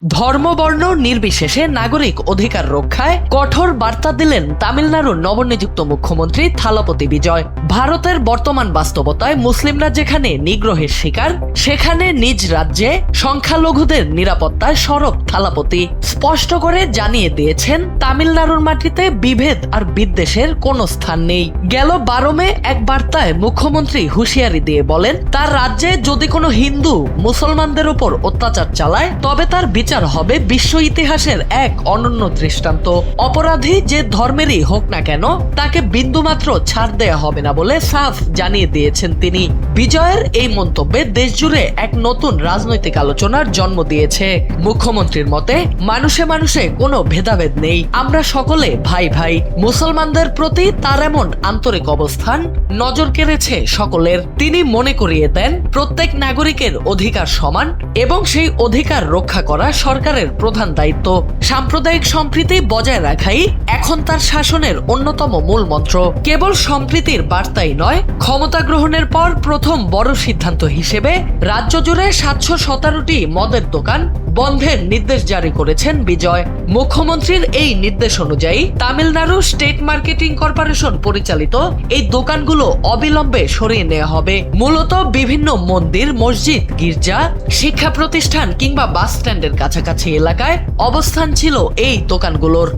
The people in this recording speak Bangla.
ধর্মবর্ণ নির্বিশেষে নাগরিক অধিকার রক্ষায় কঠোর বার্তা দিলেন তামিলনাড়ুর নবনিযুক্ত মুখ্যমন্ত্রী থালাপতি বিজয়। ভারতের বর্তমান বাস্তবতায় মুসলিমরা যেখানে নিগ্রহের শিকার, সেখানে নিজ রাজ্যে সংখ্যালঘুদের নিরাপত্তায় সরব থালাপতি স্পষ্ট করে জানিয়ে দিয়েছেন, তামিলনাড়ুর মাটিতে বিভেদ আর বিদ্বেষের কোনো স্থান নেই। গেল 12 মে এক বার্তায় মুখ্যমন্ত্রী হুঁশিয়ারি দিয়ে বলেন, তার রাজ্যে যদি কোনো হিন্দু মুসলমানদের উপর অত্যাচার চালায় তবে তার বিচার হবে বিশ্ব ইতিহাসের এক অনন্য দৃষ্টান্ত। অপরাধী যে ধর্মেরই হোক না কেন, তাকে বিন্দুমাত্র ছাড় দেয়া হবে না বলে সাফ জানিয়ে দিয়েছেন তিনি। বিজয়ের এই মন্তব্যে দেশজুড়ে এক নতুন রাজনৈতিক আলোচনার জন্ম দিয়েছে। মুখ্যমন্ত্রীর মতে, মানুষে মানুষে কোনো ভেদাভেদ নেই, আমরা সকলে ভাই ভাই। মুসলমানদের প্রতি তার এমন আন্তরিক অবস্থান নজর কেড়েছে সকলের। তিনি মনে করিয়ে দেন, প্রত্যেক নাগরিকের অধিকার সমান এবং সেই অধিকার রক্ষা করা সরকারের প্রধান দায়িত্ব। সাম্প্রদায়িক সম্প্রীতি বজায় রাখাই এখন তার শাসনের অন্যতম মূল মন্ত্র। কেবল সম্প্রীতির বার্তাই নয়, ক্ষমতা গ্রহণের পর প্রথম বড় সিদ্ধান্ত হিসেবে রাজ্য জুড়ে 717টি মদের দোকান বন্ধের নির্দেশ জারি করেছেন বিজয়। মুখ্যমন্ত্রীর এই নির্দেশ অনুযায়ী তামিলনাড়ু স্টেট মার্কেটিং কর্পোরেশন পরিচালিত এই দোকানগুলো অবিলম্বে সরিয়ে নেওয়া হবে। মূলত বিভিন্ন মন্দির, মসজিদ, গির্জা, শিক্ষা প্রতিষ্ঠান কিংবা বাস স্ট্যান্ডের কাছাকাছি এলাকায় অবস্থান ছিল এই দোকানগুলোর।